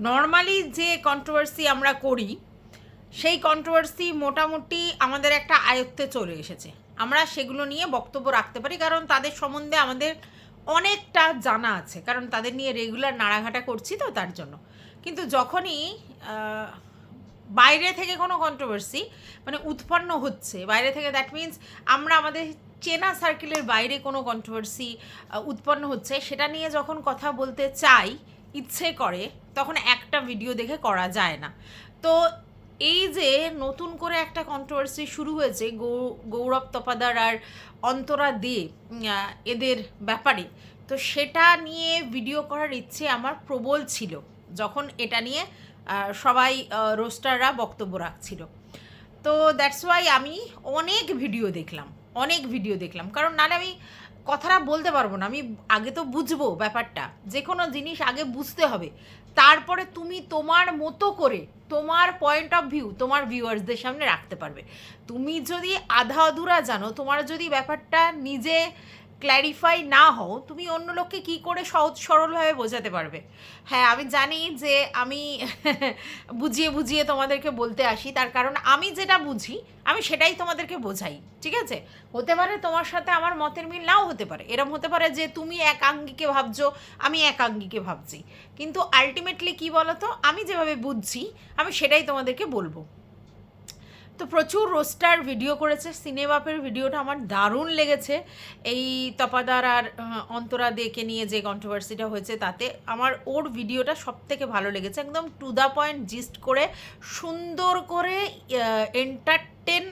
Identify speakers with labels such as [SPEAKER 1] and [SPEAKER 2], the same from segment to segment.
[SPEAKER 1] Normally যে controversy আমরা করি সেই কন্ট্রোভার্সি মোটামুটি আমাদের একটা আয়ত্তে চলে এসেছে, আমরা সেগুলো নিয়ে বক্তব্য রাখতে পারি, কারণ তাদের সম্বন্ধে আমাদের অনেকটা জানা আছে, কারণ তাদের নিয়ে রেগুলার নাড়াঘাটা করছি তো তার জন্য। কিন্তু যখনই বাইরে থেকে কোনো কন্ট্রোভার্সি মানে উৎপন্ন হচ্ছে বাইরে থেকে, দ্যাট মিন্স আমরা আমাদের চেনা সার্কেলের বাইরে কোনো কন্ট্রোভার্সি উৎপন্ন হচ্ছে, সেটা নিয়ে যখন কথা বলতে চাই, ইচ্ছে করে, তখন একটা ভিডিও দেখে করা যায় না। তো এই যে নতুন করে একটা কন্ট্রোভার্সি শুরু হয়েছে গৌরব তপাদার আর অন্তরা দে এদের ব্যাপারে, তো সেটা নিয়ে ভিডিও করার ইচ্ছে আমার প্রবল ছিল যখন এটা নিয়ে সবাই রোস্টাররা বক্তব্য রাখছিল। তো দ্যাটস ওয়াই আমি অনেক ভিডিও দেখলাম, কারণ নাহলে আমি কথাটা বলতে পারবো না। আমি আগে তো বুঝবো ব্যাপারটা, যে কোনো জিনিস আগে বুঝতে হবে, তারপরে তুমি তোমার মতো করে তোমার পয়েন্ট অফ ভিউ তোমার ভিউয়ার্সদের সামনে রাখতে পারবে। তুমি যদি আধা অধুরা জানো, তোমার যদি ব্যাপারটা নিজে ক্ল্যারিফাই না হও, তুমি অন্য লোককে কী করে সহজ সরলভাবে বোঝাতে পারবে? হ্যাঁ, আমি জানি যে আমি বুঝিয়ে বুঝিয়ে তোমাদেরকে বলতে আসি, তার কারণ আমি যেটা বুঝি আমি সেটাই তোমাদেরকে বোঝাই, ঠিক আছে? হতে পারে তোমার সাথে আমার মতের মিল নাও হতে পারে, এরম হতে পারে যে তুমি এক আঙ্গিকে ভাবছো, আমি এক আঙ্গিকে ভাবছি, কিন্তু আলটিমেটলি কী বলো তো, আমি যেভাবে বুঝছি আমি সেটাই তোমাদেরকে বলবো। তো প্রচুর রোস্টার ভিডিও করেছে, সিনেবাপের ভিডিওটা আমার দারুণ লেগেছে। এই তপাদার আর অন্তরা দেকে নিয়ে যে কন্ট্রোভার্সিটা হয়েছে তাতে আমার ওর ভিডিওটা সব থেকে ভালো লেগেছে, একদম টু দ্য পয়েন্ট জিস্ট করে সুন্দর করে এন্টারটেন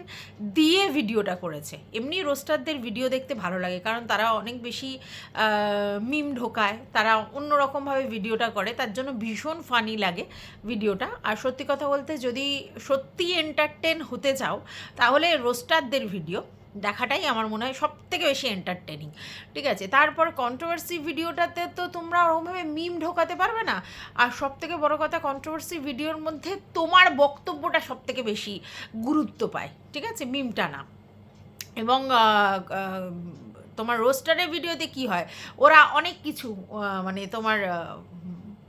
[SPEAKER 1] দিয়ে ভিডিওটা করেছে। এমনি রোস্টারদের ভিডিও দেখতে ভালো লাগে, কারণ তারা অনেক বেশি মিম ঢোকায়, তারা অন্যরকমভাবে ভিডিওটা করে, তার জন্য ভীষণ ফানি লাগে ভিডিওটা। আর সত্যি কথা বলতে, যদি সত্যি এন্টারটেন হতে চাও তাহলে রোস্টারদের ভিডিও দেখাটাই আমার মনে হয় সব থেকে বেশি এন্টারটেনিং, ঠিক আছে? তারপর কন্ট্রোভার্সি ভিডিওটাতে তো তোমরা ওরকমভাবে মিম ঢোকাতে পারবে না, আর সব থেকে বড়ো কথা, কন্ট্রোভার্সি ভিডিওর মধ্যে তোমার বক্তব্যটা সব থেকে বেশি গুরুত্ব পায়, ঠিক আছে, মিমটা না। এবং তোমার রোস্টারের ভিডিওতে কি হয়, ওরা অনেক কিছু মানে তোমার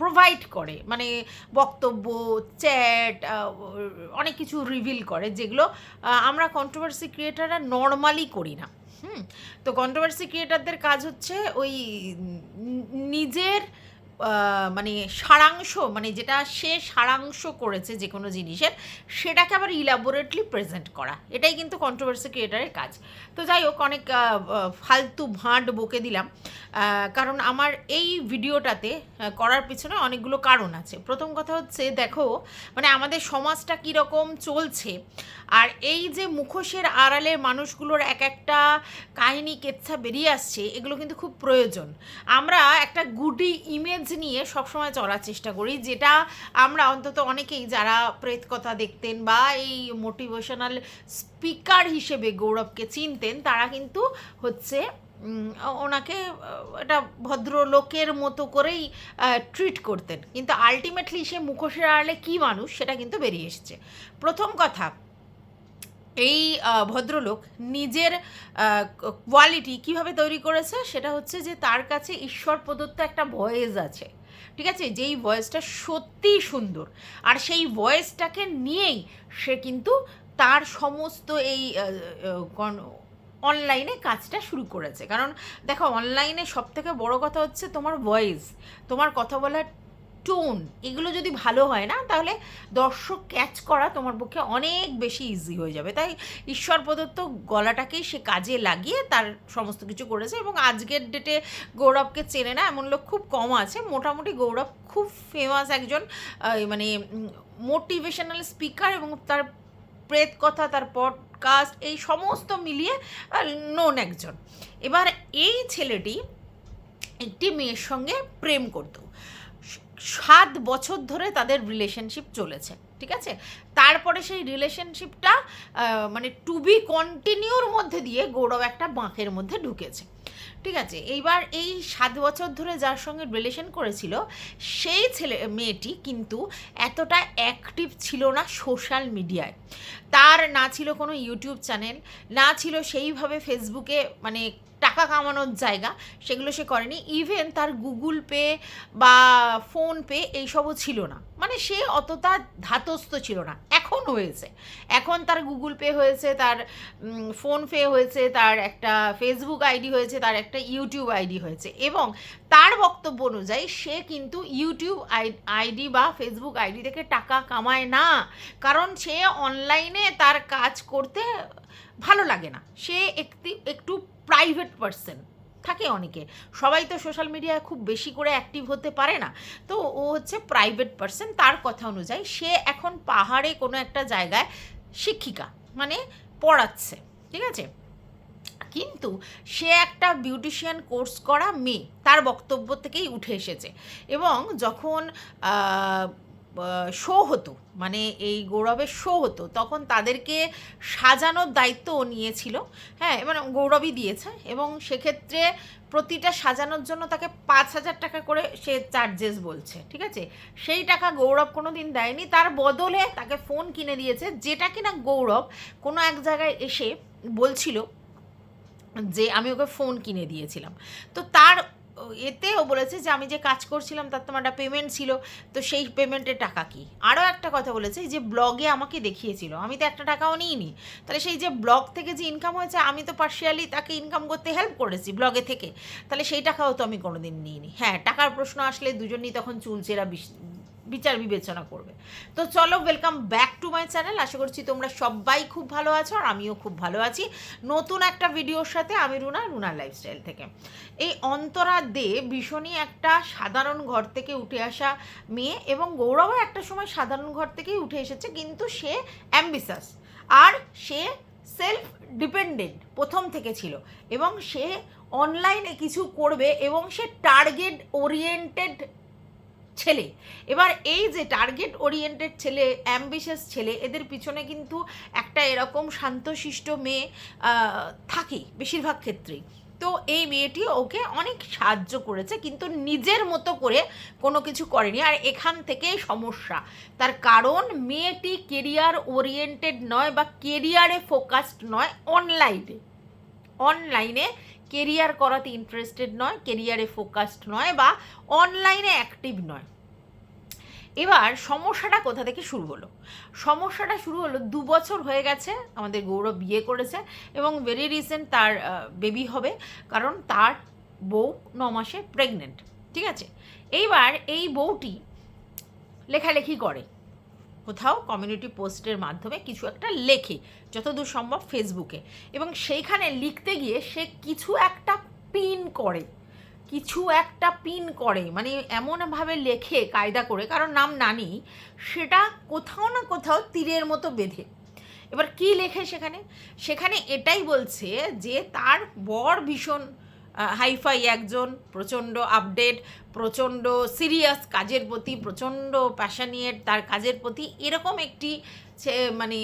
[SPEAKER 1] প্রোভাইড করে, মানে বক্তব্য, চ্যাট, অনেক কিছু রিভিল করে, যেগুলো আমরা কন্ট্রোভার্সি ক্রিয়েটাররা নর্মালি করি না। তো কন্ট্রোভার্সি ক্রিয়েটারদের কাজ হচ্ছে ওই নিজের মানে সারাংশ, মানে যেটা সে সারাংশ করেছে যে কোনো জিনিসের, সেটাকে আবার ইলাবোরেটলি প্রেজেন্ট করা, এটাই কিন্তু কন্ট্রোভার্সি ক্রিয়েটারের কাজ। তো যাই হোক, অনেক ফালতু ভাঁট বকে দিলাম, কারণ আমার এই ভিডিওটাতে করার পিছনে অনেকগুলো কারণ আছে। প্রথম কথা হচ্ছে, দেখো মানে আমাদের সমাজটা কীরকম চলছে, আর এই যে মুখোশের আড়ালে মানুষগুলোর এক একটা কাহিনী কেচ্ছা বেরিয়ে আসছে, এগুলো কিন্তু খুব প্রয়োজন। আমরা একটা গুডি ইমেজ নিয়ে সবসময় চলার চেষ্টা করি, যেটা আমরা অন্তত অনেকেই যারা প্রেত কথা দেখতেন বা এই মোটিভেশনাল স্পিকার হিসেবে গৌরবকে চিনতেন, তারা কিন্তু হচ্ছে ওনাকে একটা ভদ্রলোকের মতো করেই ট্রিট করতেন, কিন্তু আলটিমেটলি সে মুখোশের আড়ালে কী মানুষ সেটা কিন্তু বেরিয়ে এসেছে। প্রথম কথা, এই ভদ্রলোক নিজের কোয়ালিটি কিভাবে তৈরি করেছে, সেটা হচ্ছে যে তার কাছে ঈশ্বর প্রদত্ত একটা ভয়েস আছে, ঠিক আছে, যেই ভয়েসটা সত্যিই সুন্দর, আর সেই ভয়েসটাকে নিয়েই সে কিন্তু তার সমস্ত এই অনলাইনে কাজটা শুরু করেছে। কারণ দেখো, অনলাইনে সবথেকে বড় কথা হচ্ছে তোমার ভয়েস, তোমার কথা বলার টোন, এগুলো যদি ভালো হয় না, তাহলে দর্শক ক্যাচ করা তোমার পক্ষে অনেক বেশি ইজি হয়ে যাবে। তাই ঈশ্বর প্রদত্ত গলাটাকেই সে কাজে লাগিয়ে তার সমস্ত কিছু করেছে, এবং আজকের ডেটে গৌরবকে চেনে না এমন লোক খুব কম আছে। মোটামুটি গৌরব খুব ফেমাস একজন মানে মোটিভেশনাল স্পিকার, এবং তার প্রেত কথা, তার পডকাস্ট, এই সমস্ত মিলিয়ে নোন একজন। এবার এই ছেলেটি একটি মেয়ের সঙ্গে প্রেম করত, 7 বছর ধরে তাদের রিলেশনশিপ চলেছে, ঠিক আছে? তারপরে সেই রিলেশনশিপটা মানে টু বি কন্টিনিউর মধ্যে দিয়ে গৌরব একটা বাঁকের মধ্যে ঢুকেছে, ঠিক আছে, এইবার এই 7 বছর ধরে যার সঙ্গে রিলেশন করেছিল সেই মেয়েটি কিন্তু এতটা অ্যাক্টিভ ছিল না সোশ্যাল মিডিয়ায়। তার না ছিল কোনো ইউটিউব চ্যানেল, না ছিল সেইভাবে ফেসবুকে মানে টাকা কামানোর জায়গা, সেগুলো সে করেনি। ইভেন তার গুগল পে বা ফোনপে এইসবও ছিল না, মানে সে অতটা ধাতস্থ ছিল না। এখন হয়েছে, এখন তার গুগল পে হয়েছে, তার ফোনপে হয়েছে, তার একটা ফেসবুক আইডি হয়েছে, তার একটা ইউটিউব আইডি হয়েছে। এবং তার বক্তব্য অনুযায়ী সে কিন্তু ইউটিউব আইডি বা ফেসবুক আইডি থেকে টাকা কামায় না, কারণ সে অনলাইনে তার কাজ করতে ভালো লাগে না। সে একটু প্রাইভেট পার্সন থাকে অনেকে, সবাই তো সোশ্যাল মিডিয়ায় খুব বেশি করে অ্যাক্টিভ হতে পারে না, তো ও হচ্ছে প্রাইভেট পার্সন। তার কথা অনুযায়ী সে এখন পাহাড়ে কোনো একটা জায়গায় শিক্ষিকা, মানে পড়াচ্ছে, ঠিক আছে। কিন্তু সে একটা বিউটিশিয়ান কোর্স করা মেয়ে, তার বক্তব্য থেকেই উঠে এসেছে। এবং যখন শো হতো, মানে এই গৌরবের শো হতো, তখন তাদেরকে সাজানোর দায়িত্ব ও নিয়েছিল। হ্যাঁ, মানে গৌরবই দিয়েছে, এবং সেক্ষেত্রে প্রতিটা সাজানোর জন্য তাকে 5,000 টাকা করে সে চার্জেস বলছে, ঠিক আছে। সেই টাকা গৌরব কোনো দিন দেয়নি, তার বদলে তাকে ফোন কিনে দিয়েছে, যেটা কিনা গৌরব কোনো এক জায়গায় এসে বলছিল যে আমি ওকে ফোন কিনে দিয়েছিলাম। তো তার এতেও বলেছে যে আমি যে কাজ করছিলাম তার তোমার একটা পেমেন্ট ছিল, তো সেই পেমেন্টের টাকা কি। আরও একটা কথা বলেছে যে ব্লগে আমাকে দেখিয়েছিল, আমি তো একটা টাকাও নিইনি, তাহলে সেই যে ব্লগ থেকে যে ইনকাম হয়েছে আমি তো পার্শিয়ালি তাকে ইনকাম করতে হেল্প করেছি ব্লগে থেকে, তাহলে সেই টাকাও তো আমি কোনো দিন নিইনি। হ্যাঁ, টাকার প্রশ্ন আসলে দুজনেই তখন চুলচেরা বিচার বিবেচনা করবে। তো চলো, welcome back to my channel. আশা করছি তোমরা সবাই খুব ভালো আছো, আর আমিও খুব ভালো আছি নতুন একটা ভিডিওর সাথে। আমি রুনার লাইফস্টাইল থেকে। এই অন্তরা দে ভীষণই একটা সাধারণ ঘর থেকে উঠে আসা মেয়ে, এবং গৌরবও একটা সময় সাধারণ ঘর থেকেই উঠে এসেছে, কিন্তু সে অ্যাম্বিশাস আর সে সেলফ ডিপেন্ডেন্ট প্রথম থেকে ছিল, এবং সে অনলাইনে কিছু করবে, এবং সে টার্গেট ওরিয়েন্টেড ছেলে। এবার এই যে টার্গেট ওরিয়েন্টেড ছেলে, অ্যাম্বিশাস ছেলে, এদের পিছনে কিন্তু একটা এরকম শান্তশিষ্ট মেয়ে থাকে বেশিরভাগ ক্ষেত্রেই। তো এই মেয়েটি ওকে অনেক সাহায্য করেছে, কিন্তু নিজের মতো করে কোনো কিছু করেনি, আর এখান থেকেই সমস্যা। তার কারণ মেয়েটি কেরিয়ার ওরিয়েন্টেড নয়, বা কেরিয়ারে ফোকাসড নয়, অনলাইনে কেরিয়ার করাতে ইন্টারেস্টেড নয়, কেরিয়ারে ফোকাসড নয়, বা অনলাইনে অ্যাক্টিভ নয়। এবার সমস্যাটা কোথা থেকে শুরু হলো? সমস্যাটা শুরু হলো 2 বছর হয়ে গেছে আমাদের গৌরব বিয়ে করেছে, এবং ভেরি রিসেন্ট তার বেবি হবে, কারণ তার বউ 9 মাসে প্রেগনেন্ট, ঠিক আছে। এইবার এই বউটি লেখালেখি করে, কোথাও কমিউনিটি পোস্টের মাধ্যমে কিছু একটা লেখে, যতদূর সম্ভব ফেসবুকে, এবং সেইখানে লিখতে গিয়ে সে কিছু একটা পিন করে, মানে এমনভাবে লেখে কায়দা করে, কারণ নাম নানি, সেটা কোথাও না কোথাও তীরের মতো বেঁধে। এবার কি লেখে সেখানে এটাই বলছে যে তার বর ভীষণ হাইফাই একজন, প্রচণ্ড আপডেট, প্রচণ্ড সিরিয়াস কাজের প্রতি, প্রচণ্ড প্যাশনিয়েট তার কাজের প্রতি, এরকম একটি মানে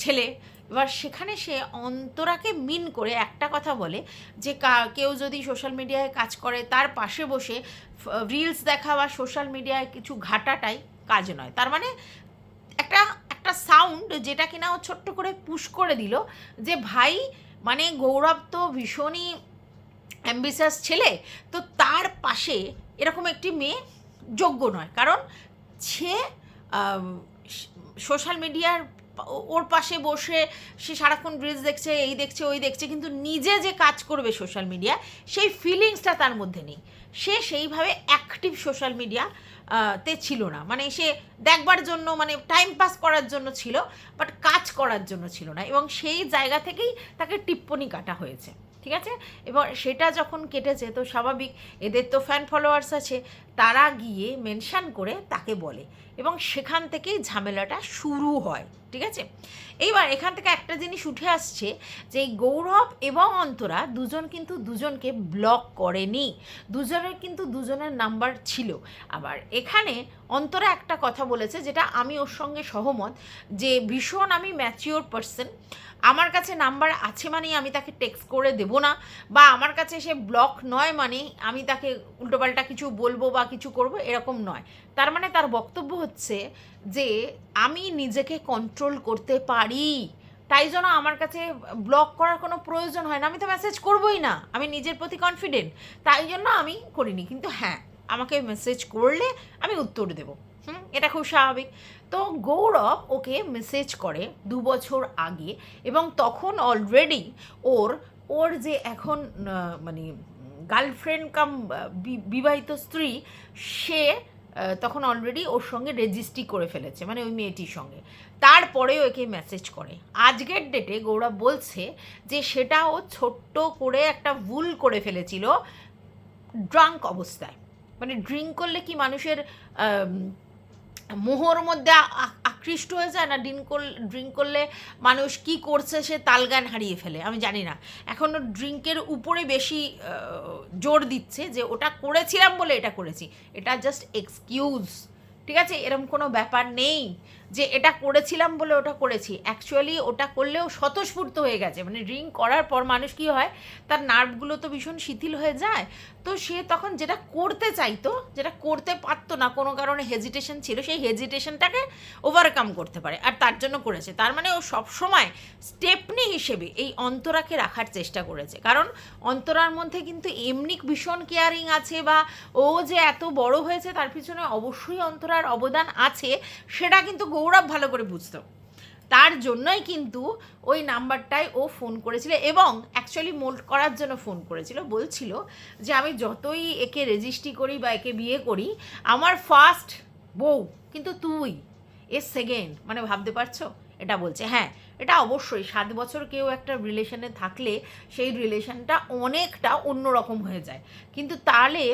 [SPEAKER 1] ছেলে। এবার সেখানে সে অন্তরাকে মিন করে একটা কথা বলে যে কেউ যদি সোশ্যাল মিডিয়ায় কাজ করে তার পাশে বসে রিলস দেখা বা সোশ্যাল মিডিয়ায় কিছু ঘাটাটাই কাজ নয়। তার মানে একটা সাউন্ড যেটা কিনা ও ছোট্ট করে পুশ করে দিল যে ভাই, মানে গৌরব তো ভীষণই অ্যাম্বিশাস ছেলে, তো তার পাশে এরকম একটি মেয়ে যোগ্য নয়, কারণ সে সোশ্যাল মিডিয়ার ওর পাশে বসে সে সারাক্ষণ রিলস দেখছে, এই দেখছে, ওই দেখছে, কিন্তু নিজে যে কাজ করবে সোশ্যাল মিডিয়া, সেই ফিলিংসটা তার মধ্যে নেই। সে সেইভাবে অ্যাক্টিভ সোশ্যাল মিডিয়া তে ছিল না, মানে সে দেখবার জন্য, মানে টাইম পাস করার জন্য ছিল, বাট কাজ করার জন্য ছিল না, এবং সেই জায়গা থেকেই তাকে টিপ্পনি কাটা হয়েছে, ঠিক আছে। এবার সেটা যখন কেটেছে, তো স্বাভাবিক, এদের তো ফ্যান ফলোয়ার্স আছে, তারা গিয়ে মেনশান করে তাকে বলে, এবং সেখান থেকেই ঝামেলাটা শুরু হয়, ঠিক আছে। এইবার এখান থেকে একটা জিনিস উঠে আসছে যে এই গৌরব এবং অন্তরা দুজন কিন্তু দুজনকে ব্লক করেনি, দুজনের কিন্তু দুজনের নাম্বার ছিল। আবার এখানে অন্তরা একটা কথা বলেছে যেটা আমি ওর সঙ্গে সহমত, যে ভীষণ আমি ম্যাচিওর পার্সন, আমার কাছে নাম্বার আছে মানে আমি তাকে টেক্সট করে দেবো না, বা আমার কাছে সে ব্লক নয় মানে আমি তাকে উল্টোপাল্টা কিছু বলবো বা কিছু করব, এরকম নয়। তার মানে তার বক্তব্য হচ্ছে যে আমি নিজেকে কন্ট্রোল করতে পারি, তাই জন্য আমার কাছে ব্লক করার কোনো প্রয়োজন হয় না, আমি তো মেসেজ করবোই না, আমি নিজের প্রতি কনফিডেন্ট, তাই জন্য আমি করিনি। কিন্তু হ্যাঁ, আমাকে মেসেজ করলে আমি উত্তর দেবো, এটা খুব স্বাভাবিক। তো গৌরব ওকে মেসেজ করে 2 বছর আগে, এবং তখন অলরেডি ওর ওর যে এখন মানে গার্লফ্রেন্ড কাম বিবাহিত স্ত্রী, সে তখন অলরেডি ওর সঙ্গে রেজিস্ট্রি করে ফেলেছে, মানে ওই মেয়েটির সঙ্গে। তারপরে ওকে মেসেজ করে। আজকের ডেটে গৌরব বলছে যে সেটা ও ছোট্ট করে একটা ভুল করে ফেলেছিল ড্রাঙ্ক অবস্থায়। মানে ড্রিঙ্ক করলে কি মানুষের মোহর মধ্যে আকৃষ্ট হয়ে যায় না? ড্রিঙ্ক করলে মানুষ কি করছে সে তালগান হারিয়ে ফেলে। আমি জানি না, এখনও ড্রিঙ্কের উপরে বেশি জোর দিচ্ছে যে ওটা করেছিলাম বলে এটা করেছি। এটা জাস্ট এক্সকিউজ, ঠিক আছে? এরকম কোনো ব্যাপার নেই যে এটা করেছিলাম বলে ওটা করেছি। অ্যাকচুয়ালি ওটা করলেও স্বতঃস্ফূর্ত হয়ে গেছে। মানে ড্রিঙ্ক করার পর মানুষ কী হয়, তার নার্ভগুলো তো ভীষণ শিথিল হয়ে যায়। তো সে তখন যেটা করতে চাইতো, যেটা করতে পারতো না, কোনো কারণে হেজিটেশন ছিল, সেই হেজিটেশনটাকে ওভারকাম করতে পারে, আর তার জন্য করেছে। তার মানে ও সবসময় স্টেপনি হিসেবে এই অন্তরাকে রাখার চেষ্টা করেছে, কারণ অন্তরার মধ্যে কিন্তু এমনি ভীষণ কেয়ারিং আছে, বা ও যে এত বড় হয়েছে তার পিছনে অবশ্যই অন্তরার অবদান আছে, সেটা কিন্তু গৌরব ভালো করে বুঝতো। তার জন্যই কিন্তু ওই নাম্বারটায় ও ফোন করেছিল, এবং অ্যাকচুয়ালি মোল্ড করার জন্য ফোন করেছিল। বলছিল যে আমি যতই একে রেজিস্ট্রি করি বা একে বিয়ে করি, আমার ফার্স্ট বউ কিন্তু তুই, এর সেকেন্ড। মানে ভাবতে পারছো? এটা বলছে। হ্যাঁ, এটা অবশ্যই 7 বছর কেউ একটা রিলেশনে থাকলে সেই রিলেশনটা অনেকটা অন্যরকম হয়ে যায়, কিন্তু তাহলে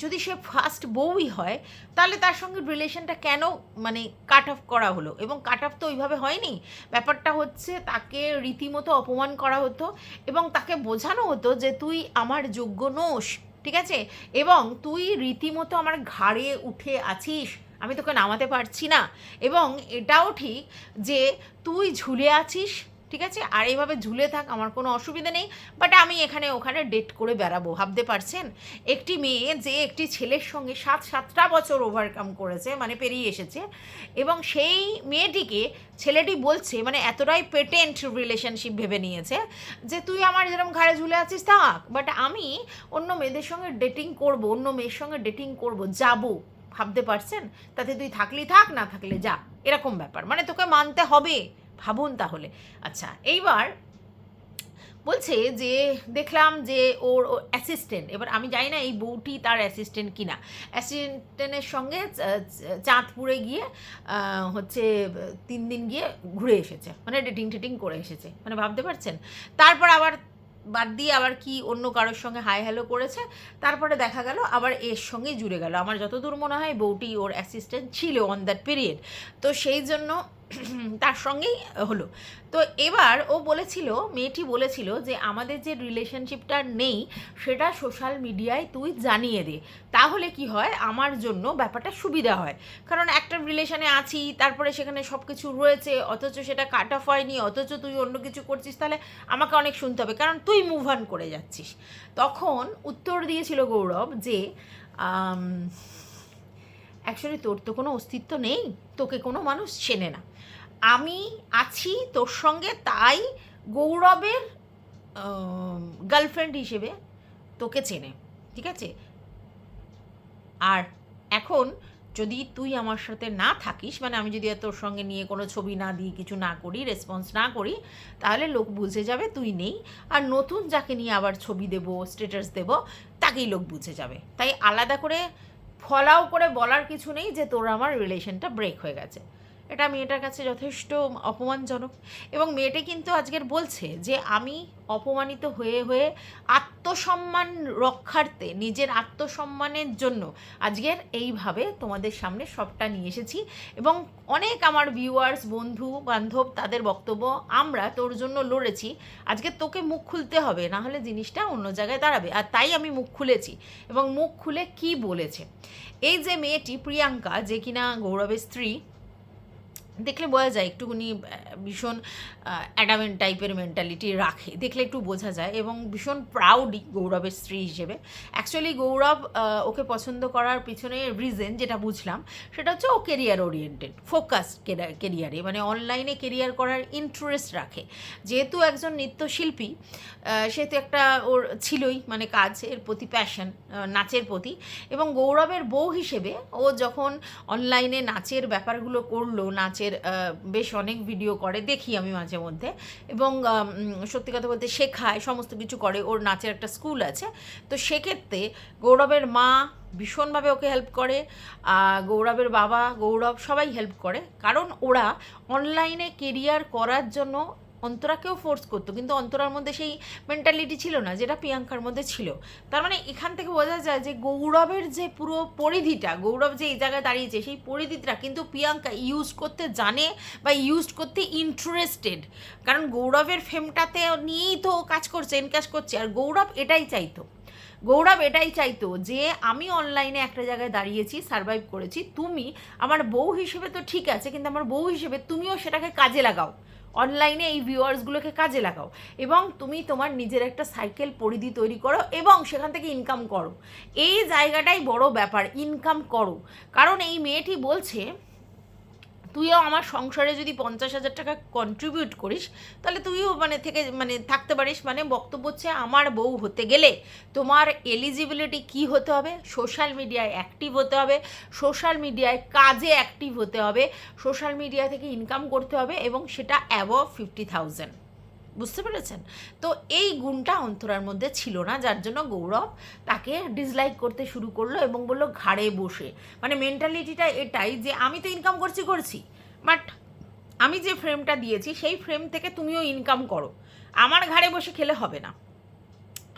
[SPEAKER 1] যদি সে ফার্স্ট বউই হয়, তাহলে তার সঙ্গে রিলেশনটা কেন মানে কাট অফ করা হলো? এবং কাট অফ তো ওইভাবে হয়নি। ব্যাপারটা হচ্ছে তাকে রীতিমতো অপমান করা হতো, এবং তাকে বোঝানো হতো যে তুই আমার যোগ্য নোস, ঠিক আছে? এবং তুই রীতিমতো আমার ঘাড়ে উঠে আছিস, আমি তোকে নামাতে পারছি না। এবং এটাও ঠিক যে তুই ঝুলে আছিস, ঠিক আছে? আর এইভাবে ঝুলে থাক, আমার কোনো অসুবিধা নেই, বাট আমি এখানে ওখানে ডেট করে বেড়াবো। ভাবতে পারছেন? একটি মেয়ে যে একটি ছেলের সঙ্গে 7টা বছর ওভারকাম করেছে, মানে পেরিয়ে এসেছে, এবং সেই মেয়েটিকে ছেলেটি বলছে, মানে এতটাই পেটেন্ট রিলেশনশিপ ভেবে নিয়েছে যে তুই আমার যেরকম ঘাড়ে ঝুলে আছিস থাক, বাট আমি অন্য মেয়েদের সঙ্গে ডেটিং করব, অন্য মেয়ের সঙ্গে ডেটিং করব, যাবো। ভাবতে পারছেন? তাতে তুই থাকলি থাক, না থাকলে যা, এরকম ব্যাপার। মানে তোকে মানতে হবে, ভাবুন তাহলে। আচ্ছা, এইবার বলছে যে দেখলাম যে ওর অ্যাসিস্ট্যান্ট, এবার আমি জানি না এই বউটি তার অ্যাসিস্ট্যান্ট কিনা, অ্যাসিস্ট্যান্টের সঙ্গে চাঁদপুরে গিয়ে হচ্ছে 3 দিন গিয়ে ঘুরে এসেছে, মানে ডেটিং টেটিং করে এসেছে। মানে ভাবতে পারছেন? তারপর আবার বাদ দিয়ে আবার কি অন্য কারোর সঙ্গে হাই হ্যালো করেছে, তারপরে দেখা গেল আবার এর সঙ্গেই জুড়ে গেল। আমার যতদূর মনে হয় বউটি ওর অ্যাসিস্ট্যান্ট ছিল অন দ্যাট পিরিয়ড, তো সেই জন্য তার সঙ্গেই হলো। তো এবার ও বলেছিল, মেয়েটি বলেছিল যে আমাদের যে রিলেশনশিপটা নেই সেটা সোশ্যাল মিডিয়ায় তুই জানিয়ে দে, তাহলে কি হয় আমার জন্য ব্যাপারটা সুবিধা হয়। কারণ একটা রিলেশনে আছি, তারপরে সেখানে সব কিছু রয়েছে, অথচ সেটা কাট অফ হয়নি, অথচ তুই অন্য কিছু করছিস, তাহলে আমাকে অনেক শুনতে হবে, কারণ তুই মুভ অন করে যাচ্ছিস। তখন উত্তর দিয়েছিল গৌরব যে অ্যাকচুয়ালি তোর তো কোনো অস্তিত্ব নেই, তোকে কোনো মানুষ চেনে না, আমি আছি তোর সঙ্গে, তাই গৌরবের গার্লফ্রেন্ড হিসেবে তোকে চেনে, ঠিক আছে? আর এখন যদি তুই আমার সাথে না থাকিস, মানে আমি যদি তোর সঙ্গে নিয়ে কোনো ছবি না দিই, কিছু না করি, রেসপন্স না করি, তাহলে লোক বুঝে যাবে তুই নেই, আর নতুন যাকে নিয়ে আবার ছবি দেব, স্ট্যাটাস দেব, তাকেই লোক বুঝে যাবে। তাই আলাদা করে ফলাও করে বলার কিছু নেই যে তোর আমার রিলেশনটা ব্রেক হয়ে গেছে। এটা মেয়েটার কাছে যথেষ্ট অপমানজনক। এবং মেয়েটা কিন্তু আজকের বলছে যে আমি অপমানিত হয়ে হয়ে আত্মসম্মান রক্ষার্থে, নিজের আত্মসম্মানের জন্য আজকের এইভাবে তোমাদের সামনে সবটা নিয়ে এসেছি। এবং অনেক আমার ভিউয়ার্স, বন্ধু বান্ধব, তাদের বক্তব্য, আমরা তোর জন্য লড়েছি, আজকে তোকে মুখ খুলতে হবে, না হলে জিনিসটা অন্য জায়গায় দাঁড়াবে। আর তাই আমি মুখ খুলেছি। এবং মুখ খুলে কি বলেছে, এই যে মেয়েটি প্রিয়াঙ্কা, যে কিনা গৌরবের স্ত্রী, দেখলে বোঝা যায় একটুখানি ভীষণ অ্যাডামেন্ট টাইপের মেন্টালিটি রাখে, দেখলে একটু বোঝা যায়। এবং ভীষণ প্রাউডই গৌরবের স্ত্রী হিসেবে। অ্যাকচুয়ালি গৌরব ওকে পছন্দ করার পিছনে রিজন যেটা বুঝলাম সেটা হচ্ছে ও কেরিয়ার ওরিয়েন্টেড, ফোকাস কেরিয়ারে, মানে অনলাইনে কেরিয়ার করার ইন্টারেস্ট রাখে। যেহেতু একজন নৃত্যশিল্পী, সেহেতু একটা ওর ছিলই মানে কাজের প্রতি প্যাশন, নাচের প্রতি। এবং গৌরবের বউ হিসেবে ও যখন অনলাইনে নাচের ব্যাপারগুলো করলো, নাচের বেশ অনেক ভিডিও করে, দেখি আমি মাঝে মধ্যে। এবং সত্যি কথা বলতে শেখায়, সমস্ত কিছু করে, ওর নাচের একটা স্কুল আছে। তো সেক্ষেত্রে গৌরবের মা ভীষণভাবে ওকে হেল্প করে, গৌরবের বাবা, গৌরব সবাই হেল্প করে। কারণ ওরা অনলাইনে কেরিয়ার করার জন্য অন্তরাকেও ফোর্স করতো, কিন্তু অন্তরার মধ্যে সেই মেন্টালিটি ছিল না যেটা প্রিয়াঙ্কার মধ্যে ছিল। তার মানে এখান থেকে বোঝা যায় যে গৌরবের যে পুরো পরিধিটা, গৌরব যে এই জায়গায় দাঁড়িয়েছে, সেই পরিধিটা কিন্তু প্রিয়াঙ্কা ইউজ করতে জানে বা ইউজ করতে ইন্টারেস্টেড। কারণ গৌরবের ফেমটাতে নিয়েই তো কাজ করছে, এনকাজ করছে। আর গৌরব এটাই চাইতো যে আমি অনলাইনে একটা জায়গায় দাঁড়িয়েছি, সারভাইভ করেছি, তুমি আমার বউ হিসেবে তো ঠিক আছে, কিন্তু আমার বউ হিসেবে তুমিও সেটাকে কাজে লাগাও, অনলাইনে এই ভিউয়ার্সগুলোকে কাজে লাগাও, এবং তুমি তোমার নিজের একটা সাইকেল পরিধি তৈরি করো এবং সেখান থেকে ইনকাম করো। এই জায়গাটাই বড় ব্যাপার, ইনকাম করো। কারণ এই মেয়েটি বলছে তুইও আমার সংসারে যদি 50,000 টাকা কন্ট্রিবিউট করিস, তাহলে তুইও থাকতে পারিস। মানে বক্তব্য হচ্ছে আমার বউ হতে গেলে তোমার এলিজিবিলিটি কি হতে হবে, সোশ্যাল মিডিয়ায় অ্যাক্টিভ হতে হবে, সোশ্যাল মিডিয়ায় কাজে অ্যাক্টিভ হতে হবে, সোশ্যাল মিডিয়া থেকে ইনকাম করতে হবে, এবং সেটা অ্যাবভ 50,000। বুঝতে পেরেছেন? তো এই গুণটা অন্তরার মধ্যে ছিল না, যার জন্য গৌরব তাকে ডিসলাইক করতে শুরু করলো এবং বললো ঘাড়ে বসে। মানে মেন্টালিটিটা এটাই যে আমি তো ইনকাম করছি, বাট আমি যে ফ্রেমটা দিয়েছি সেই ফ্রেম থেকে তুমিও ইনকাম করো, আমার ঘাড়ে বসে খেলে হবে না।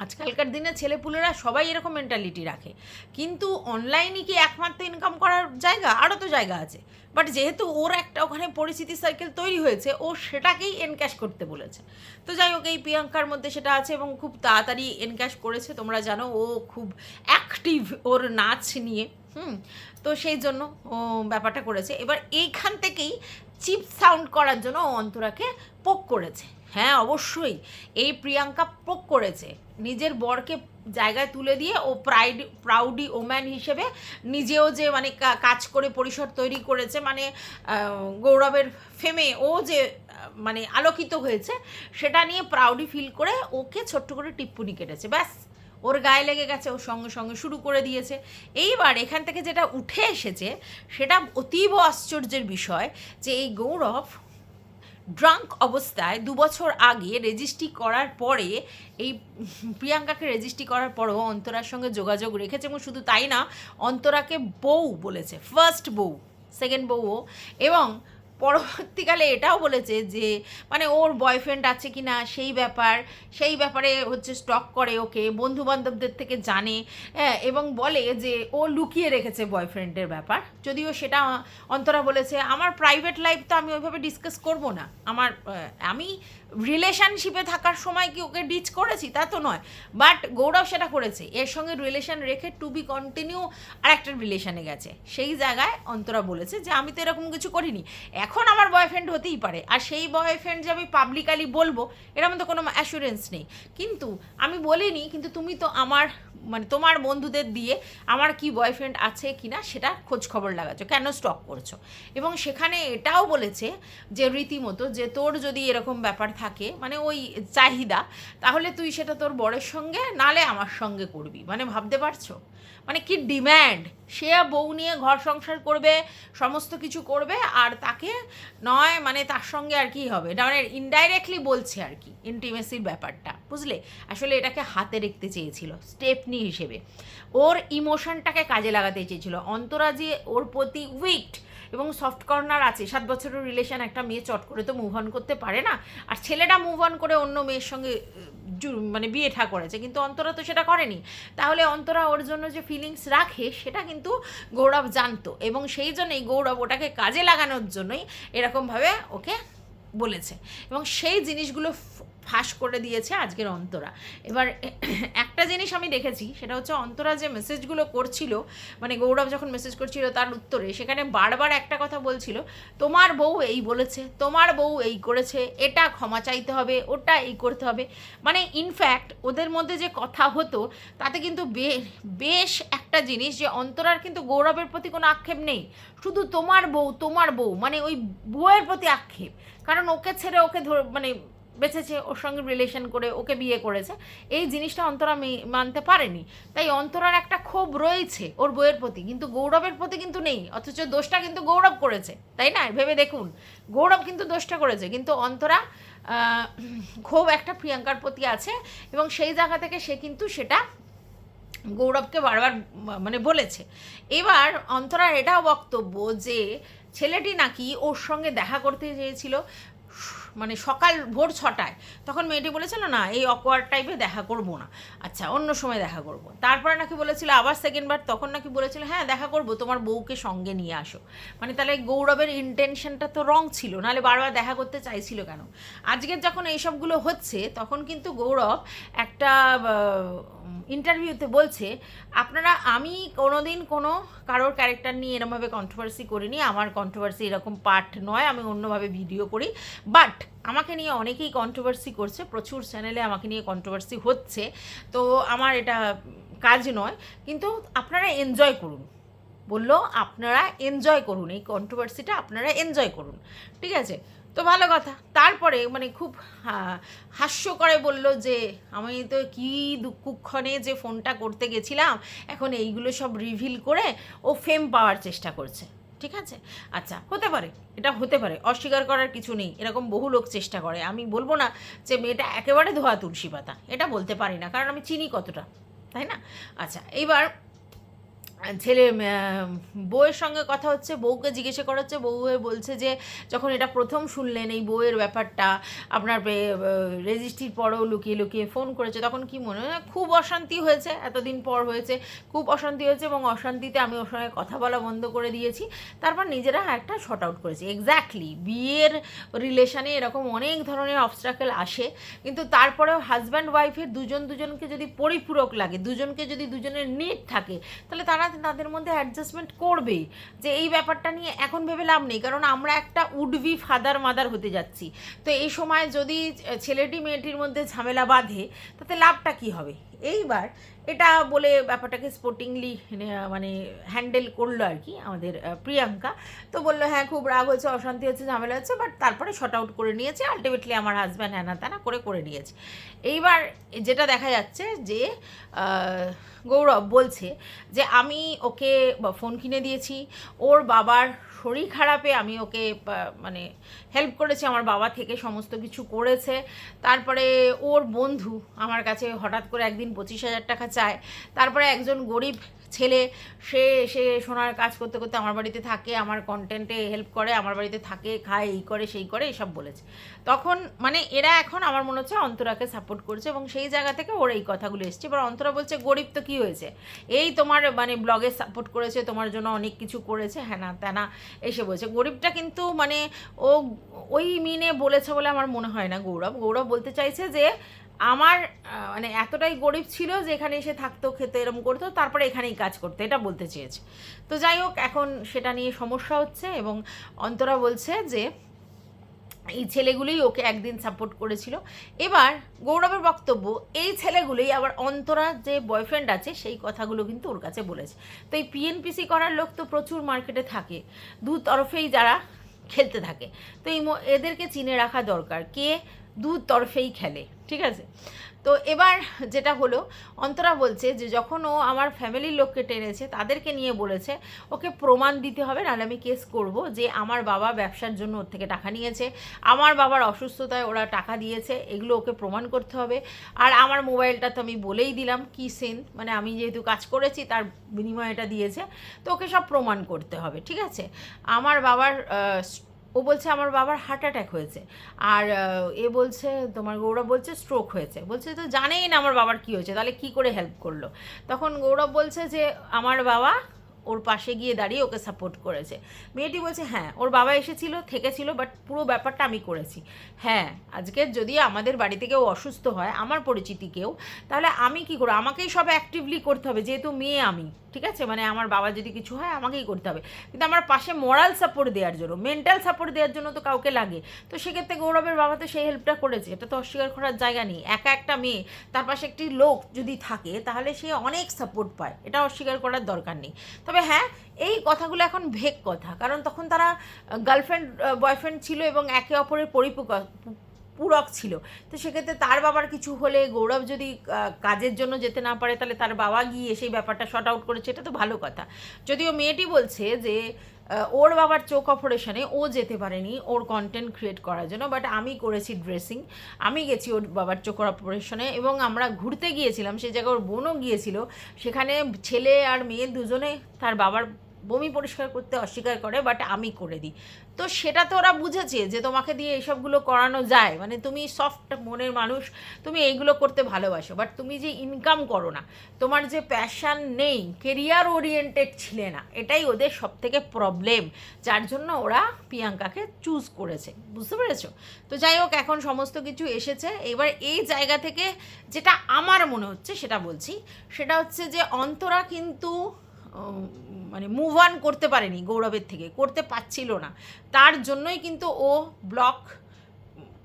[SPEAKER 1] আজকালকার দিনে ছেলেপুলেরা সবাই এরকম মেন্টালিটি রাখে। কিন্তু অনলাইনে কি একমাত্র ইনকাম করার জায়গা? আরও তো জায়গা আছে। বাট যেহেতু ওর একটা ওখানে পরিস্থিতি সার্কেল তৈরি হয়েছে, ও সেটাকেই এনক্যাশ করতে বলেছে। তো যাই হোক, এই প্রিয়াঙ্কার মধ্যে সেটা আছে এবং খুব তাড়াতাড়ি এনক্যাশ করেছে। তোমরা জানো ও খুব অ্যাক্টিভ ওর নাচ নিয়ে। তো সেই জন্য ও ব্যাপারটা করেছে। এবার এইখান থেকেই চিপ সাউন্ড করার জন্য ও অন্তরাকে পোক করেছে। হ্যাঁ, অবশ্যই এই প্রিয়াঙ্কা পোক করেছে, নিজের বরকে জায়গায় তুলে দিয়ে ও প্রাউডি ওম্যান হিসেবে নিজেও যে মানে কাজ করে পরিসর তৈরি করেছে, মানে গৌরবের ফেমে ও যে মানে আলোকিত হয়েছে, সেটা নিয়ে প্রাউডি ফিল করে ওকে ছোট্ট করে টিপ্পুনি কেটেছে। ব্যাস, ওর গায়ে লেগে গেছে, ওর সঙ্গে সঙ্গে শুরু করে দিয়েছে। এইবার এখান থেকে যেটা উঠে এসেছে সেটা অতীব আশ্চর্যের বিষয়, যে এই গৌরব ড্রাঙ্ক অবস্থায় 2 বছর আগে রেজিস্ট্রি করার পরে, এই প্রিয়াঙ্কাকে রেজিস্ট্রি করার পরেও অন্তরার সঙ্গে যোগাযোগ রেখেছে। এবং শুধু তাই না, অন্তরাকে বউ বলেছে, ফার্স্ট বউ, সেকেন্ড বউও। এবং পরবর্তীকালে এটাও বলেছে যে মানে ওর বয়ফ্রেন্ড আছে কি না সেই ব্যাপারে হচ্ছে স্টক করে ওকে, বন্ধুবান্ধবদের থেকে জানে, হ্যাঁ, এবং বলে যে ও লুকিয়ে রেখেছে বয়ফ্রেন্ডের ব্যাপার। যদিও সেটা অন্তরা বলেছে আমার প্রাইভেট লাইফ তো আমি ওইভাবে ডিসকাস করব না, আমি রিলেশনশিপে থাকার সময় কি ওকে ডিচ করেছি তা তো নয়। বাট গৌরব সেটা করেছে, এর সঙ্গে রিলেশন রেখে টু বি কন্টিনিউ আর একটা রিলেশনে গেছে। সেই জায়গায় অন্তরা বলেছে যে আমি তো এরকম কিছু করিনি, এখন আমার বয়ফ্রেন্ড হতেই পারে, আর সেই বয়ফ্রেন্ড যে আমি পাবলিকালি বলবো এরকম তো কোনো অ্যাসুরেন্স নেই। কিন্তু আমি বলিনি, কিন্তু তুমি তো আমার মানে তোমার বন্ধুদের দিয়ে আমার কি বয়ফ্রেন্ড আছে কি না সেটা খোঁজ খবর লাগাচ্ছ, কেন স্টক করছো। এবং সেখানে এটাও বলেছে যে রীতিমতো যে তোর যদি এরকম ব্যাপার থাকে, মানে ওই চাহিদা, তাহলে তুই সেটা তোর বরের সঙ্গে নালে আমার সঙ্গে করবি। মানে ভাবতে পারছো মানে কি ডিম্যান্ড, সে বউ নিয়ে ঘর সংসার করবে, সমস্ত কিছু করবে, আর তাকে নয় মানে তার সঙ্গে আর কি হবে, এটা মানে ইনডাইরেক্টলি বলছে আর কি ইন্টিমেসির ব্যাপারটা, বুঝলে? আসলে এটাকে হাতে রাখতে চেয়েছিল স্টেপনি হিসেবে, ওর ইমোশনটাকে কাজে লাগাতে চেয়েছিল। অন্তরা যে ওর প্রতি উইকড এবং সফট কর্নার আছে। 7 বছরের রিলেশন, একটা মেয়ে চট করে তো মুভ অন করতে পারে না। আর ছেলেটা মুভ অন করে অন্য মেয়ের সঙ্গে মানে বিয়ে থা করেছে, কিন্তু অন্তরা তো সেটা করেনি। তাহলে অন্তরা ওর জন্য যে ফিলিংস রাখে সেটা কিন্তু গৌরব জানতো, এবং সেই জন্যই গৌরব ওটাকে কাজে লাগানোর জন্যই এরকমভাবে ওকে বলেছে, এবং সেই জিনিসগুলো ফাঁস করে দিয়েছে আজকের অন্তরা। এবার একটা জিনিস আমি দেখেছি, সেটা হচ্ছে অন্তরা যে মেসেজগুলো করছিল, মানে গৌরব যখন মেসেজ করছিল তার উত্তরে, সেখানে বারবার একটা কথা বলছিল, তোমার বউ এই বলেছে, তোমার বউ এই করেছে, এটা ক্ষমা চাইতে হবে, ওটা এই করতে হবে। মানে ইনফ্যাক্ট ওদের মধ্যে যে কথা হতো তাতে কিন্তু বেশ একটা জিনিস, যে অন্তরার কিন্তু গৌরবের প্রতি কোনো আক্ষেপ নেই, শুধু তোমার বউ তোমার বউ, মানে ওই বউয়ের প্রতি আক্ষেপ। কারণ ওকে ছেড়ে ওকে মানে বেঁচেছে, ওর সঙ্গে রিলেশন করে ওকে বিয়ে করেছে, এই জিনিসটা অন্তরা মানতে পারেনি। তাই অন্তরার একটা ক্ষোভ রয়েছে ওর বউয়ের প্রতি, কিন্তু গৌরবের প্রতি কিন্তু নেই। অথচ দোষটা কিন্তু গৌরব করেছে, তাই না? ভেবে দেখুন, গৌরব কিন্তু দোষটা করেছে, কিন্তু অন্তরা ক্ষোভ একটা প্রিয়াঙ্কার প্রতি আছে, এবং সেই জায়গা থেকে সে কিন্তু সেটা গৌরবকে বারবার মানে বলেছে। এবার অন্তরার এটাও বক্তব্য যে ছেলেটি নাকি ওর সঙ্গে দেখা করতে চেয়েছিল মানে সকাল ভোর 6টায়, তখন মেয়েটি বলেছিল না এই অকওয়ার্ড টাইপে দেখা করব না, আচ্ছা অন্য সময় দেখা করব। তারপরে নাকি বলেছিল আবার সেকেন্ডবার, তখন নাকি বলেছিল হ্যাঁ দেখা করব, তোমার বউকে সঙ্গে নিয়ে আসো। মানে তাহলে গৌরবের ইন্টেনশনটা তো রং ছিল, নাহলে বারবার দেখা করতে চাইছিল কেন? আজকের যখন এইসবগুলো হচ্ছে তখন কিন্তু গৌরব একটা ইন্টারভিউতে বলছে, আপনারা, আমি কোনোদিন কোনো কারোর ক্যারেক্টার নিয়ে এরমভাবে কন্ট্রোভার্সি করিনি, আমার কন্ট্রোভার্সি এরকম পার্ট নয়, আমি অন্যভাবে ভিডিও করি, বাট আমাকে নিয়ে অনেকেই কন্ট্রোভার্সি করছে, প্রচুর চ্যানেলে আমাকে নিয়ে কন্ট্রোভার্সি হচ্ছে, তো আমার এটা কাজ নয়, কিন্তু আপনারা এনজয় করুন। বললো আপনারা এনজয় করুন, এই কন্ট্রোভার্সিটা আপনারা এনজয় করুন, ঠিক আছে? তো ভালো কথা। তারপরে মানে খুব হাস্য করে বলল যে আমি তো কী দুঃখক্ষণে যে ফোনটা করতে গেছিলাম, এখন এইগুলো সব রিভিল করে ও ফেম পাওয়ার চেষ্টা করছে। ঠিক আছে, আচ্ছা হতে পারে, এটা হতে পারে, অস্বীকার করার কিছু নেই, এরকম বহু লোক চেষ্টা করে। আমি বলবো না যে মেয়েটা একেবারে ধোয়া তুলসী পাতা, এটা বলতে পারি না, কারণ আমি চিনি কতটা, তাই না? আচ্ছা, এইবার ছেলে বউয়ের সঙ্গে কথা হচ্ছে, বউকে জিজ্ঞাসা করা হচ্ছে, বউ বলছে যে যখন এটা প্রথম শুনলেন এই বউয়ের ব্যাপারটা, আপনার রেজিস্ট্রির পরেও লুকিয়ে লুকিয়ে ফোন করেছে, তখন কি মনে হয়? খুব অশান্তি হয়েছে, এতদিন পর হয়েছে, খুব অশান্তি হয়েছে, এবং অশান্তিতে আমি ওর সঙ্গে কথা বলা বন্ধ করে দিয়েছি। তারপর নিজেরা একটা শর্ট আউট করেছে। এক্স্যাক্টলি, বিয়ের রিলেশানে এরকম অনেক ধরনের অবস্ট্রাকেল আসে, কিন্তু তারপরেও হাজব্যান্ড ওয়াইফের দুজনকে যদি পরিপূরক লাগে, দুজনকে যদি দুজনের নিড থাকে, তাহলে তারা তাদের মধ্যে অ্যাডজাস্টমেন্ট করবে। যে এই ব্যাপারটা নিয়ে এখন ভেবে লাভ নেই, কারণ আমরা একটা উডবি ফাদার মাদার হতে যাচ্ছি। তো এই সময় যদি ছেলেটি মেয়েটির মধ্যে ঝামেলা বাঁধে, তাতে লাভটা কী হবে? এইবার এটা বলে ব্যাপারটাকে স্পোর্টিংলি মানে হ্যান্ডেল করলো আর কি আমাদের প্রিয়াঙ্কা। তো বললো হ্যাঁ খুব রাগ হচ্ছে, অশান্তি হচ্ছে, ঝামেলা হচ্ছে, বাট তারপরে শর্ট আউট করে নিয়েছে, আলটিমেটলি আমার হাজব্যান্ড হ্যানা ত্যানা করে নিয়েছে। এইবার যেটা দেখা যাচ্ছে যে গৌরব বলছে যে আমি ওকে ফোন কিনে দিয়েছি, ওর বাবার শরীর খারাপে আমি ওকে মানে হেল্প করেছি, আমার বাবা থেকে সমস্ত কিছু করেছে। তারপরে ওর বন্ধু আমার কাছে হঠাৎ করে একদিন 25,000 টাকা চায়, তারপরে একজন গরিব ছেলে সে সোনার কাজ করতে করতে আমার বাড়িতে থাকে, আমার কন্টেন্টে হেল্প করে, আমার বাড়িতে থাকে, খায়, এই করে সেই করে, এসব বলেছে। তখন মানে এরা এখন আমার মনে হচ্ছে অন্তরাকে সাপোর্ট করছে, এবং সেই জায়গা থেকে ওর এই কথাগুলো এসছে। এবার অন্তরা বলছে গরিব তো কী হয়েছে, এই তোমার মানে ব্লগে সাপোর্ট করেছে, তোমার জন্য অনেক কিছু করেছে, হ্যানা ত্যানা এসে বলছে। গরিবটা কিন্তু মানে ও ওই মিনে বলেছে বলে আমার মনে হয় না। গৌরব বলতে চাইছে যে আমার মানে এতটাই গরিব ছিল যে এখানে এসে থাকতো, খেতে, এরম করতো, তারপরে এখানেই কাজ করতো, এটা বলতে চেয়েছে। তো যাই হোক, এখন সেটা নিয়ে সমস্যা হচ্ছে, এবং অন্তরা বলছে যে এই ছেলেগুলোই ওকে একদিন সাপোর্ট করেছিল। এবার গৌরবের বক্তব্য, এই ছেলেগুলোই আবার অন্তরার যে বয়ফ্রেন্ড আছে সেই কথাগুলো কিন্তু ওর কাছে বলেছে। তো এই পিএনপিসি করার লোক তো প্রচুর মার্কেটে থাকে, দু তরফেই যারা খেলতে থাকে, তো এদেরকে চিনে রাখা দরকার, কে দু তরফেই খেলে, ঠিক আছে? তো এবার যেটা হলো, অন্তরা বলছে যে যখন ও আমার ফ্যামিলির লোককে টেনেছে, তাদেরকে নিয়ে বলেছে ওকে প্রমাণ দিতে হবে, নাহলে আমি কেস করব যে আমার বাবা ব্যবসার জন্য ওর থেকে টাকা নিয়েছে, আমার বাবার অসুস্থতায় ওরা টাকা দিয়েছে, এগুলো ওকে প্রমাণ করতে হবে। আর আমার মোবাইলটা তো আমি বলেই দিলাম কি সেন, মানে আমি যেহেতু কাজ করেছি তার বিনিময়ে এটা দিয়েছে, তো ওকে সব প্রমাণ করতে হবে, ঠিক আছে। আমার বাবার ও বলছে আমার বাবার হার্ট অ্যাটাক হয়েছে, আর এ বলছে তোমার গৌরব বলছে স্ট্রোক হয়েছে, বলছে তো জানেই না আমার বাবার কী হয়েছে, তাহলে কী করে হেল্প করলো। তখন গৌরব বলছে যে আমার বাবা ওর পাশে গিয়ে দাঁড়িয়ে ওকে সাপোর্ট করেছে। মেয়েটি বলছে হ্যাঁ ওর বাবা এসেছিল, থেকেছিল, বাট পুরো ব্যাপারটা আমি করেছি। হ্যাঁ, আজকে যদি আমাদের বাড়িতে কেউ অসুস্থ হয়, আমার পরিচিতি কেউ, তাহলে আমি কী করবো, আমাকেই সব অ্যাক্টিভলি করতে হবে, যেহেতু মেয়ে আমি, ঠিক আছে, মানে আমার বাবা যদি কিছু হয় আমাকেই করতে হবে। কিন্তু আমার পাশে মোরাল সাপোর্ট দেওয়ার জন্য, মেন্টাল সাপোর্ট দেওয়ার জন্য তো কাউকে লাগে। তো সেক্ষেত্রে গৌরবের বাবা তো সেই হেল্পটা করেছে, এটা তো অস্বীকার করার জায়গা নেই। একা একটা মেয়ে, তার পাশে একটি লোক যদি থাকে তাহলে সে অনেক সাপোর্ট পায়, এটা অস্বীকার করার দরকার নেই। তবে হ্যাঁ, এই কথাগুলো এখন ভেগ কথা, কারণ তখন তারা গার্লফ্রেন্ড বয়ফ্রেন্ড ছিল এবং একে অপরের পূরক ছিল। তো সেক্ষেত্রে তার বাবার কিছু হলে গৌরব যদি কাজের জন্য যেতে না পারে, তাহলে তার বাবা গিয়ে সেই ব্যাপারটা শর্ট আউট করেছে, এটা তো ভালো কথা। যদিও মেয়েটি বলছে যে ওর বাবার চোখ অপারেশনে ও যেতে পারেনি ওর কন্টেন্ট ক্রিয়েট করার জন্য, বাট আমি করেছি ড্রেসিং, আমি গেছি ওর বাবার চোখ অপারেশনে, এবং আমরা ঘুরতে গিয়েছিলাম সেই জায়গায়, ওর বোনও গিয়েছিল, সেখানে ছেলে আর মেয়ে দুজনে তার বাবার বমি পরিষ্কার করতে অস্বীকার করে, বাট আমি করে দিই। তো সেটা তো ওরা বুঝেছে যে তোমাকে দিয়ে এইসবগুলো করানো যায়, মানে তুমি সফট মনের মানুষ, তুমি এইগুলো করতে ভালোবাসো, বাট তুমি যে ইনকাম করো না, তোমার যে প্যাশান নেই, কেরিয়ার ওরিয়েন্টেড ছিলে না, এটাই ওদের সব থেকে প্রবলেম, যার জন্য ওরা প্রিয়াঙ্কাকে চুজ করেছে, বুঝতে পেরেছো? তো যাই হোক, এখন সমস্ত কিছু এসেছে। এবার এই জায়গা থেকে যেটা আমার মনে হচ্ছে সেটা বলছি, সেটা হচ্ছে যে অন্তরা কিন্তু মানে মুভ অন করতে পারেনি গৌরবের থেকে, করতে পারছিল না, তার জন্যই কিন্তু ও ব্লক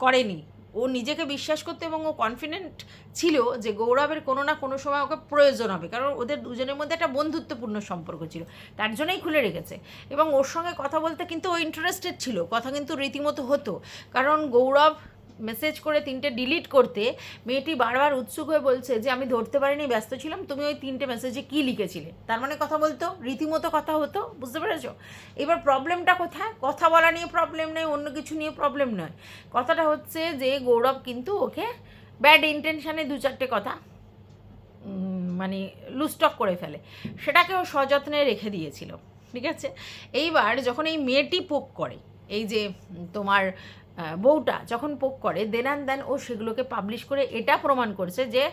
[SPEAKER 1] করেনি। ও নিজেকে বিশ্বাস করতে এবং ও কনফিডেন্ট ছিল যে গৌরবের কোনো না কোনো সময় ওকে প্রয়োজন হবে, কারণ ওদের দুজনের মধ্যে একটা বন্ধুত্বপূর্ণ সম্পর্ক ছিল, তার জন্যই খুলে রেখেছে। এবং ওর সঙ্গে কথা বলতে কিন্তু ও ইন্টারেস্টেড ছিল, কথা কিন্তু রীতিমতো হতো, কারণ গৌরব মেসেজ করে 3টে ডিলিট করতে মেয়েটি বারবার উৎসুক হয়ে বলছে যে আমি ধরতে পারিনি, ব্যস্ত ছিলাম, তুমি ওই 3টে মেসেজে কী লিখেছিলে। তার মানে কথা বলতো, রীতিমতো কথা হতো, বুঝতে পেরেছো? এবার প্রবলেমটা কোথায়? কথা বলা নিয়ে প্রবলেম নেই, অন্য কিছু নিয়ে প্রবলেম নয়, কথাটা হচ্ছে যে গৌরব কিন্তু ওকে ব্যাড ইন্টেনশানে 2-4টে কথা মানে লুস্টক করে ফেলে, সেটাকে ও সযত্নে রেখে দিয়েছিল, ঠিক আছে। এইবার যখন এই মেয়েটি পোক করে, এই যে তোমার বউটা যখন পোক করে, দেন ও সেগুলোকে পাবলিশ করে এটা প্রমাণ করছে যে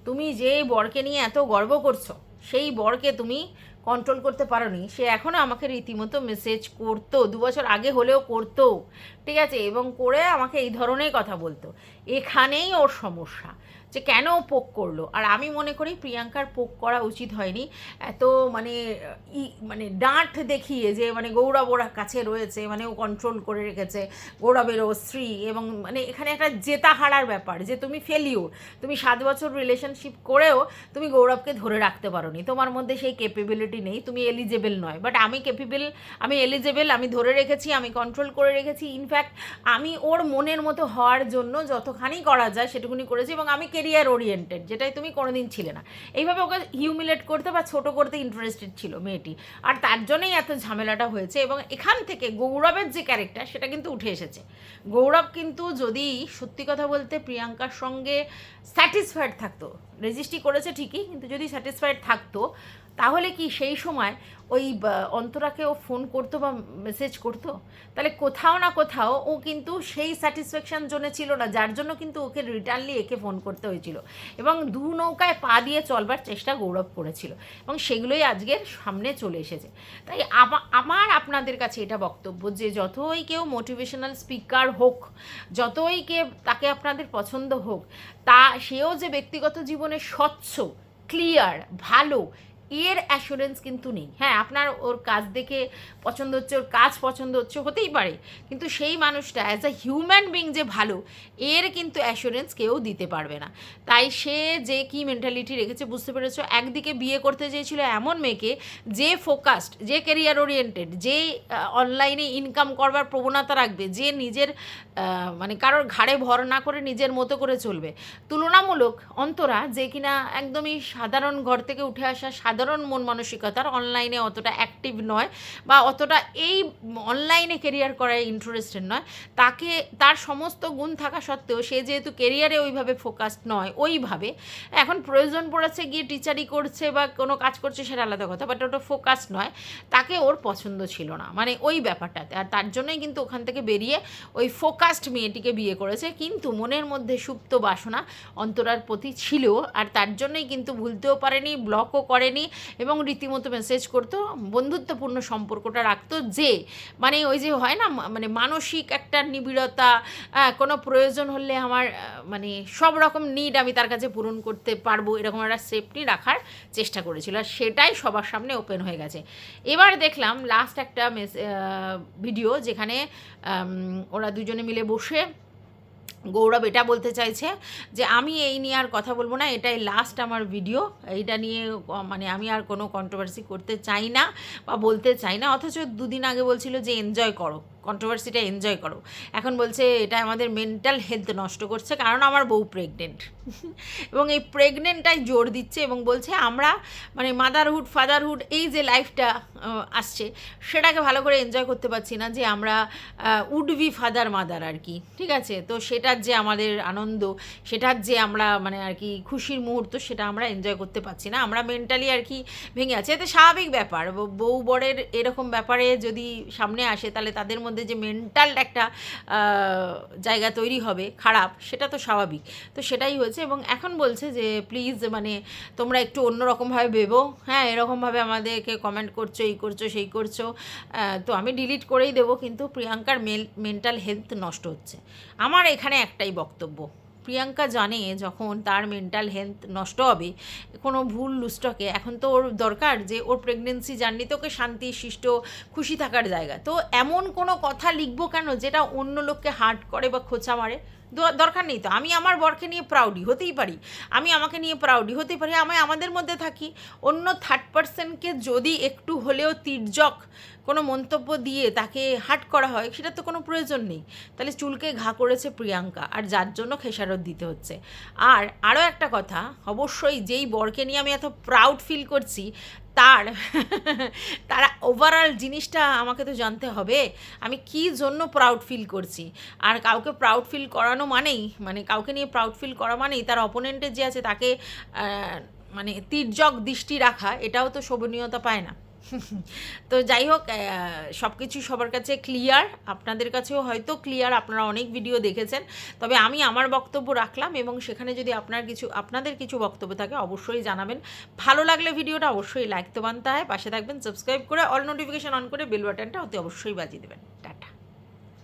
[SPEAKER 1] তুমি যে বরকে নিয়ে এত গর্ব করছো, সেই বরকে তুমি কন্ট্রোল করতে পারোনি। সে এখনও আমাকে রীতিমতো মেসেজ করতো, 2 বছর আগে হলেও করতো, ঠিক আছে, এবং করে আমাকে এই ধরনের কথা বলতো। এখানেই ওর সমস্যা, যে কেন ও পোক করলো। আর আমি মনে করি প্রিয়াঙ্কার পোক করা উচিত হয়নি, এত মানে মানে ডাঁট দেখিয়ে যে মানে গৌরব ওর কাছে রয়েছে, মানে ও কন্ট্রোল করে রেখেছে, গৌরবের ও স্ত্রী, এবং মানে এখানে একটা জেতা হারার ব্যাপার, যে তুমি ফেলিওর, তুমি 7 বছর রিলেশনশিপ করেও তুমি গৌরবকে ধরে রাখতে পারোনি, তোমার মধ্যে সেই ক্যাপেবিলিটি নেই, তুমি এলিজেবল নয়। বাট আমি ক্যাপেবল, আমি এলিজেবল, আমি ধরে রেখেছি, আমি কন্ট্রোল করে রেখেছি, ইনফ্যাক্ট আমি ওর মনের মতো হওয়ার জন্য যতখানি করা যায় সেটুকুনি করেছি, এবং আমি কেরিয়ার ওরিয়েন্টেড, যেটাই তুমি কোনোদিন ছিলে না। এইভাবে ওকে হিউমিলেট করতে বা ছোটো করতে ইন্টারেস্টেড ছিল মেয়েটি, আর তার জন্যই এত ঝামেলাটা হয়েছে। এবং এখান থেকে গৌরবের যে ক্যারেক্টার সেটা কিন্তু উঠে এসেছে। গৌরব কিন্তু যদি সত্যি কথা বলতে প্রিয়াঙ্কার সঙ্গে স্যাটিসফাইড থাকতো, রেজিস্ট্রি করেছে ঠিকই, কিন্তু যদি স্যাটিসফাইড থাকতো, তাহলে কি সেই সময় ওই অন্তরাকে ও ফোন করতো বা মেসেজ করতো? তাহলে কোথাও না কোথাও ও কিন্তু সেই স্যাটিসফ্যাকশান জোনে ছিল না, যার জন্য কিন্তু ওকে রিটার্নলি একে ফোন করতে হয়েছিল, এবং দু নৌকায় পা দিয়ে চলবার চেষ্টা গৌরব করেছিল, এবং সেগুলোই আজকের সামনে চলে এসেছে। তাই আমার আপনাদের কাছে এটা বক্তব্য যে যতই কেউ মোটিভেশনাল স্পিকার হোক, যতই তাকে আপনাদের পছন্দ হোক, সেও যে ব্যক্তিগত জীবনে স্বচ্ছ, ক্লিয়ার, ভালো, এর অ্যাসুরেন্স কিন্তু নেই। হ্যাঁ, আপনার ওর কাজ দেখে পছন্দ হচ্ছে, ওর কাজ পছন্দ হচ্ছে, হতেই পারে, কিন্তু সেই মানুষটা অ্যাজ আ হিউম্যান বিং যে ভালো, এর কিন্তু অ্যাসুরেন্স কেউ দিতে পারবে না। তাই সে যে কি মেন্টালিটি রেখেছে বুঝতে পেরেছো, একদিকে বিয়ে করতে চেয়েছিল এমন মেয়েকে যে ফোকাসড, যে ক্যারিয়ার ওরিয়েন্টেড, যে অনলাইনে ইনকাম করবার প্রবণতা রাখবে, যে নিজের মানে কারোর ঘাড়ে ভর না করে নিজের মতো করে চলবে। তুলনামূলক অন্তরা যে কিনা একদমই সাধারণ ঘর থেকে উঠে আসা সাধারণ মন মানসিকতার, অনলাইনে অতটা অ্যাক্টিভ নয় বা অতটা এই অনলাইনে কেরিয়ার করায় ইন্টারেস্টেড নয়, তাকে তার সমস্ত গুণ থাকা সত্ত্বেও সে যেহেতু কেরিয়ারে ওইভাবে ফোকাসড নয়, ওইভাবে এখন প্রয়োজন পড়েছে গিয়ে টিচারি করছে বা কোনো কাজ করছে সেটা আলাদা কথা, বাট ওটা ফোকাস নয়, তাকে ওর পছন্দ ছিল না, মানে ওই ব্যাপারটাতে। আর তার জন্যই কিন্তু ওখান থেকে বেরিয়ে ওই ফোকাসড মেয়েটিকে বিয়ে করেছে, কিন্তু মনের মধ্যে সুপ্ত বাসনা অন্তরার প্রতি ছিল, আর তার জন্যই কিন্তু ভুলতেও পারেনি, ব্লকও করেনি, এবং রীতিমতো মেসেজ করতো, বন্ধুত্বপূর্ণ সম্পর্কটা রাখতো, যে মানে ওই যে হয় না, মানে মানসিক একটা নিবিড়তা, কোনো প্রয়োজন হলে আমার মানে সব রকম নিড আমি তার কাছে পূরণ করতে পারবো, এরকম একটা সেফটি রাখার চেষ্টা করেছিল, আর সেটাই সবার সামনে ওপেন হয়ে গেছে। এবার দেখলাম লাস্ট একটা ভিডিও, যেখানে ওরা দুজনে মিলে বসে গৌরব এটা বলতে চাইছে যে আমি এই নিয়ে আর কথা বলবো না, এটাই লাস্ট আমার ভিডিও, এইটা নিয়ে মানে আমি আর কোনো কন্ট্রোভার্সি করতে চাই না বা বলতে চাই না। অথচ দুদিন আগে বলছিল যে এনজয় করো, কন্ট্রোভার্সিটা এনজয় করো, এখন বলছে এটা আমাদের মেন্টাল হেলথ নষ্ট করছে কারণ আমার বউ প্রেগনেন্ট। এবং এই প্রেগনেন্টটাই জোর দিচ্ছে এবং বলছে আমরা মানে মাদারহুড ফাদারহুড এই যে লাইফটা আসছে সেটাকে ভালো করে এনজয় করতে পারছি না, যে আমরা উড বি ফাদার মাদার আর কি, ঠিক আছে, তো সেটার যে আমাদের আনন্দ, সেটার যে আমরা মানে আর কি খুশির মুহূর্ত, সেটা আমরা এনজয় করতে পারছি না, আমরা মেন্টালি আর কি ভেঙে আছি। এতে স্বাভাবিক ব্যাপার, বউ বরের এরকম ব্যাপারে যদি সামনে আসে তাহলে তাদের মধ্যে যে মেন্টাল একটা জায়গা তৈরি হবে খারাপ, সেটা তো স্বাভাবিক। তো সেটাই হয়েছে, এবং এখন বলছে যে প্লিজ মানে তোমরা একটু অন্যরকমভাবে ভেবো, হ্যাঁ এরকমভাবে আমাদেরকে কমেন্ট করছো, এই করছো সেই করছো, তো আমি ডিলিট করেই দেবো, কিন্তু প্রিয়াঙ্কার মেন্টাল হেলথ নষ্ট হচ্ছে। আমার এখানে একটাই বক্তব্য, প্রিয়াঙ্কা জানে যখন তার মেন্টাল হেলথ নষ্ট হবে কোনো ভুল লুস্টকে, এখন তো ওর দরকার যে ওর প্রেগনেন্সি জার্নিতে ওকে শান্তি শিষ্ট খুশি থাকার জায়গা, তো এমন কোনো কথা লিখবো কেন যেটা অন্য লোককে হার্ট করে বা খোঁচা মারে? দরকার নেই তো। আমি আমার বরকে নিয়ে প্রাউডি হতেই পারি, আমি আমাকে নিয়ে প্রাউডি হতে পারি, আমি আমাদের মধ্যে থাকি। অন্য থার্ড পার্সনকে যদি একটু হলেও তির্যক কোনো মন্তব্য দিয়ে তাকে হার্ট করা হয়, সেটা তো কোনো প্রয়োজন নেই। তাহলে চুলকে ঘা করেছে প্রিয়াঙ্কা, আর যার জন্য খেসারত দিতে হচ্ছে। আর আরও একটা কথা, অবশ্যই যেই বরকে নিয়ে আমি এত প্রাউড ফিল করছি তারা ওভারঅল জিনিসটা আমাকে তো জানতে হবে, আমি কী জন্য প্রাউড ফিল করছি। আর কাউকে প্রাউড ফিল করানো মানেই, মানে কাউকে নিয়ে প্রাউড ফিল করা মানেই তার অপোনেন্টে যে আছে তাকে মানে তির্যক দৃষ্টি রাখা, এটাও তো শোভনীয়তা পায় না। তো যাই হোক, সব কিছু সবার কাছে ক্লিয়ার, আপনাদের কাছেও হয়তো ক্লিয়ার, আপনারা অনেক ভিডিও দেখেছেন, তবে আমি আমার বক্তব্য রাখলাম, এবং সেখানে যদি আপনাদের কিছু বক্তব্য থাকে অবশ্যই জানাবেন। ভালো লাগলে ভিডিওটা অবশ্যই লাইক তো বানতে হয়, পাশে থাকবেন সাবস্ক্রাইব করে, অল নোটিফিকেশান অন করে বেল বাটনটা অতি অবশ্যই বাজিয়ে দেবেন। টাটা।